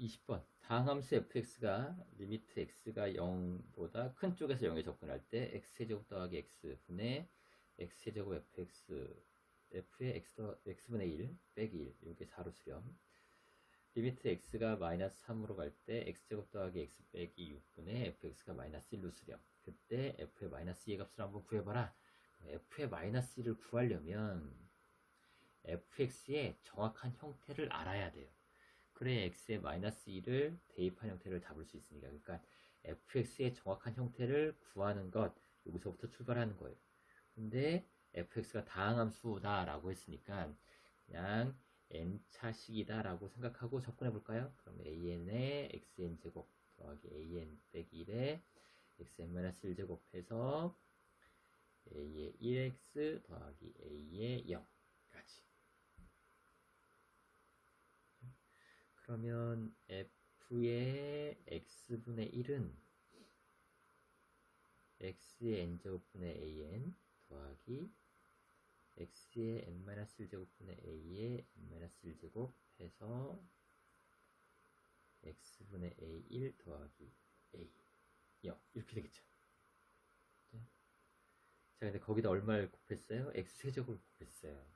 20번. 다항함수 fx가 리미트 x가 0보다 큰 쪽에서 0에 접근할 때 x제곱 더하기 x분의 x제곱 fx f의 x분의 1 빼기 1 이게 4로 수렴. 리미트 x가 마이너스 3으로 갈 때 x제곱 더하기 x 빼기 6분의 fx가 마이너스 1로 수렴. 그때 f의 마이너스 2의 값을 한번 구해봐라. f의 마이너스 1을 구하려면 fx의 정확한 형태를 알아야 돼요. 그래 x의 마이너스 1을 대입한 형태를 잡을 수 있으니까. 그러니까 fx의 정확한 형태를 구하는 것, 여기서부터 출발하는 거예요. 근데 fx가 다항함수다 라고 했으니까 그냥 n차식이다 라고 생각하고 접근해 볼까요? 그럼 an의 xn제곱 더하기 an 빼기 1에 xn-1제곱 해서 a의 1x 더하기 a의 0까지. 그러면 f의 x분의 1은 x의 n제곱분의 an 더하기 x의 n-1제곱분의 a의 n-1제곱 해서 x분의 a1 더하기 a 0 이렇게 되겠죠. 자, 근데 거기다 얼마를 곱했어요? x세제곱을 곱했어요.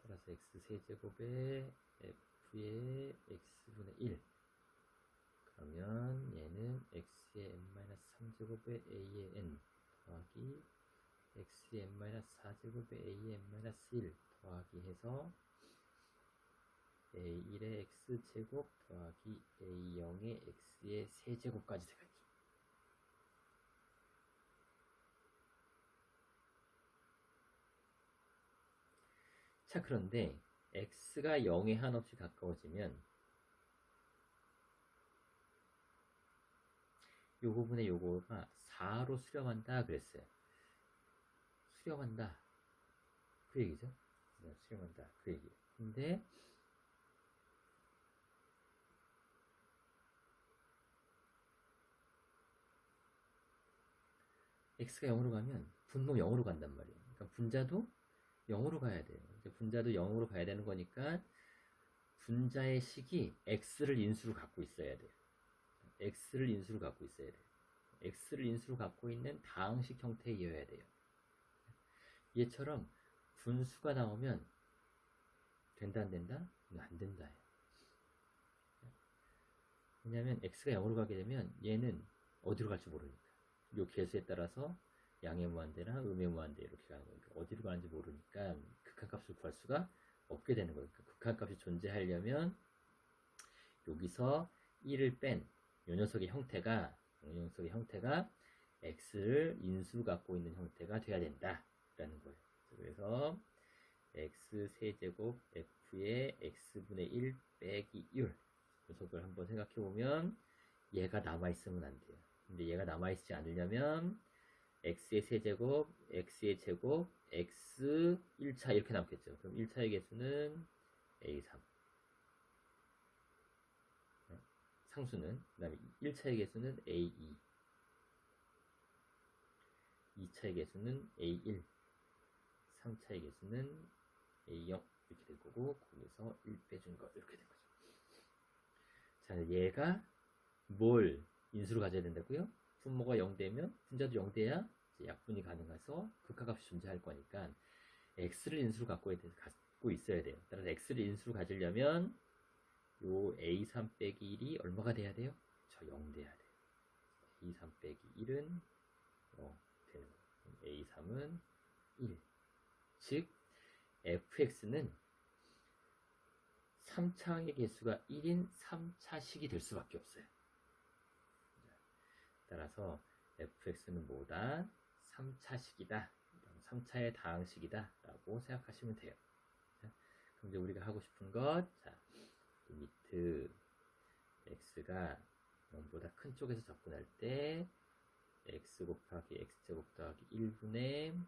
따라서 x세제곱에 f의 x분의 1 그러면 얘는 x의 n-3제곱에 a의 n 더하기 x의 n-4제곱에 a의 n-1 더하기 해서 a1의 x제곱 더하기 a0의 x의 세제곱까지 되겠죠. 자, 그런데 x가 0에 한없이 가까워지면 요 부분에 요거가 4로 수렴한다 그랬어요. 수렴한다 그 얘기죠. 수렴한다 그 얘기. 근데 x가 0으로 가면 분모 0으로 간단 말이에요. 그러니까 분자도 0으로 가야 돼요. 이제 분자도 0으로 가야 되는 거니까 분자의 식이 x를 인수로 갖고 있어야 돼요. x를 인수로 갖고 있어야 돼요. x를 인수로 갖고 있는 다항식 형태이어야 돼요. 얘처럼 분수가 나오면 된다 안 된다? 안 된다. 왜냐하면 x가 0으로 가게 되면 얘는 어디로 갈지 모르니까. 요 개수에 따라서 양의 무한대나 음의 무한대 이렇게 가는 거니까 어디로 가는지 모르니까 극한값을 구할 수가 없게 되는 거예요. 극한값이 존재하려면 여기서 1을 뺀 요 녀석의 형태가 x를 인수로 갖고 있는 형태가 돼야 된다라는 거예요. 그래서 x세제곱 f의 x분의 1 빼기 1 녀석을 한번 생각해 보면 얘가 남아있으면 안 돼요. 근데 얘가 남아있지 않으려면 x의 세제곱, x의 제곱, x 1차 이렇게 남겠죠. 그럼 1차의 개수는 a3 상수는, 그 다음에 1차의 개수는 a2 2차의 개수는 a1 3차의 개수는 a0 이렇게 될 거고 거기서 1 빼준 거 이렇게 된 거죠. 자, 얘가 뭘 인수로 가져야 된다고요? 분모가 0되면 분자도 0돼야 약분이 가능해서 극한값이 존재할 거니까 x를 인수로 갖고 있어야 돼요. 따라서 x를 인수로 가지려면 요 a3 빼기 1이 얼마가 돼야 돼요? 저 0 돼야 돼요. a3 빼기 1은 0 되는 거예요. a3은 1. 즉 fx는 3차항의 개수가 1인 3차식이 될 수밖에 없어요. 따라서 fx는 뭐다? 3차식이다. 3차의 다항식이다. 라고 생각하시면 돼요. 자, 그럼 이제 우리가 하고 싶은 것, 자, 리미트 x가 0보다 큰 쪽에서 접근할 때 x 곱하기 x제곱 더하기 1분의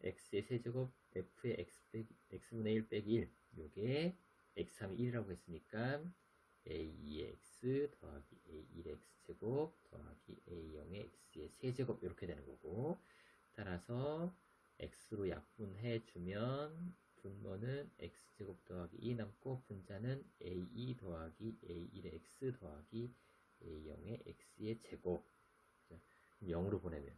x의 세제곱 f의 x분의 1 빼기 1 요게 x3이 1이라고 했으니까 a2x 더하기 a1x 제곱 더하기 a0의 x의 세제곱 이렇게 되는 거고 따라서 x로 약분해 주면 분모는 x제곱 더하기 2 남고 분자는 a2 더하기 a1의 x 더하기 a0의 x의 제곱. 그럼 0으로 보내면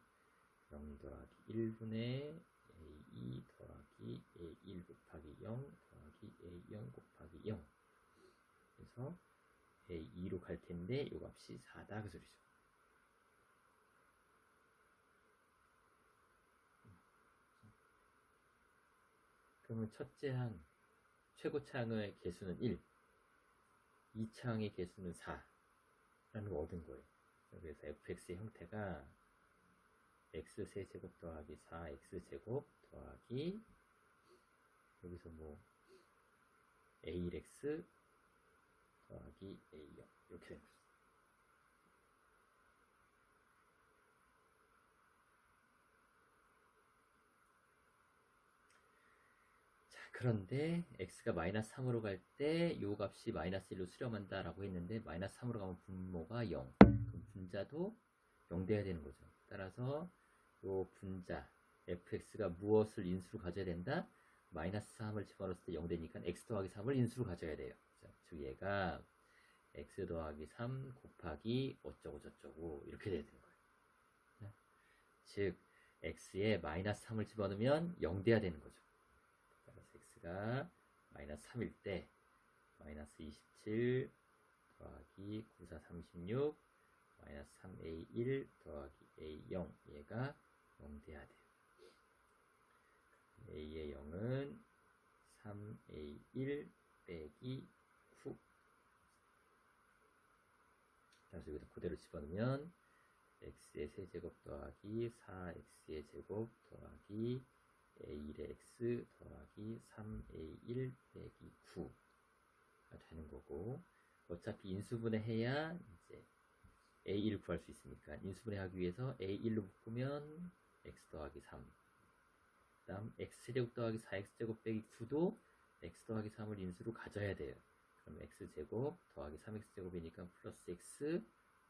0 더하기 1분의 a2 더하기 a1 곱하기 0 더하기 a0 곱하기 0. 그래서 a2로 갈 텐데 요 값이 4다 그 소리죠. 그러면 첫째 항 최고차항의 개수는 1, 2차항의 개수는 4라는 거 얻은 거예요. 그래서 fx의 형태가 x 세제곱 더하기 4x제곱 더하기 여기서 뭐 a1x 더하기 a0 이렇게 되는 거죠. 자, 그런데 x가 마이너스 3으로 갈 때 요 값이 마이너스 1로 수렴한다 라고 했는데 마이너스 3으로 가면 분모가 0, 그럼 분자도 0 돼야 되는 거죠. 따라서 요 분자 fx가 무엇을 인수로 가져야 된다? 마이너스 3을 집어넣었을 때 0 되니까 x 더하기 3을 인수로 가져야 돼요. 즉 얘가 x 더하기 3 곱하기 어쩌고 저쩌고 이렇게 돼야 되는 거예요. 즉 x에 마이너스 3을 집어넣으면 0 돼야 되는 거죠. 따라서 x가 마이너스 3일 때 마이너스 27 더하기 9, 4, 36 마이너스 3a1 더하기 a0 얘가 0 돼야 돼요. a의 0은 3a1 빼기 9. 따라서 여기다 그대로 집어넣으면 x의 세제곱 더하기 4x의 제곱 더하기 a1의 x 더하기 3a1 빼기 9가 되는 거고, 어차피 인수분해 해야 이제 a1 구할 수 있으니까 인수분해 하기 위해서 a1로 묶으면 x 더하기 3, 그 다음 x제곱 더하기 4x제곱 빼기 9도 x 더하기 3을 인수로 가져야 돼요. 그럼 x제곱 더하기 3x제곱이니까 플러스 x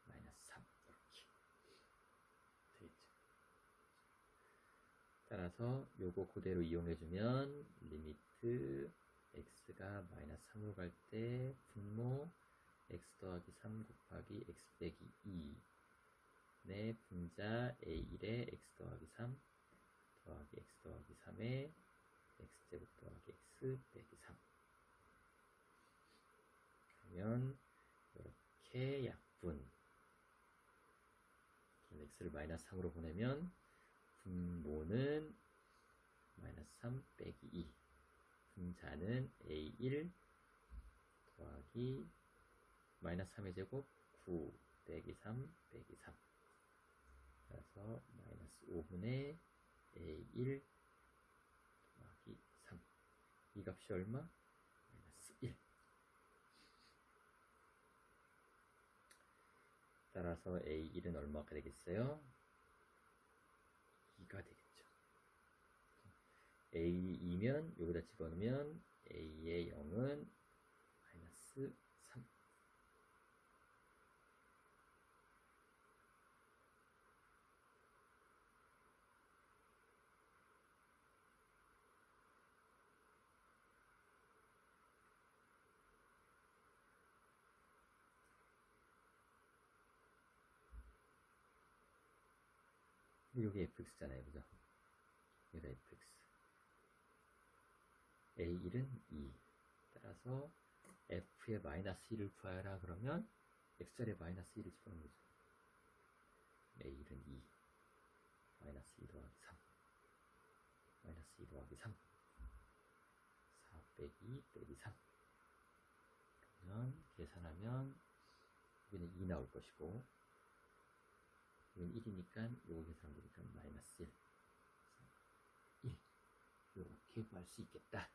마이너스 3 이렇게 되겠죠. 따라서 요거 그대로 이용해주면 리미트 x가 마이너스 3으로 갈 때 분모 x 더하기 3 곱하기 x 빼기 2 의 분자 a1의 x 더하기 3 더하기 x 더하기 3의 x제곱 더하기 x 빼기 3. 그러면 이렇게 약분 x를 마이너스 3으로 보내면 분모는 마이너스 3 빼기 2, 분자는 a1 더하기 마이너스 3의 제곱 9 빼기 3 빼기 3. 그래서 마이너스 5분의 a1 더하기 3. 이 값이 얼마? 마이너스 1. 따라서 a1은 얼마가 되겠어요? 2가 되겠죠. a2면 여기다 집어넣으면 a의 0은 마이너스 3. 여기 fx잖아요, 그죠? 여기다 fx. a1은 2. 따라서 f의 마이너스 1을 구하라 그러면 x자리에 마이너스 1을 집어넣는 거죠. a1은 2. 마이너스 2 더하기 3. 마이너스 2 더하기 3. 4 빼기 2 빼기 3. 그러면 계산하면 여기는 2 나올 것이고, 여기는 1이니까 요거 계산하면 되니까 마이너스 1. 1. 이렇게 구할 수 있겠다.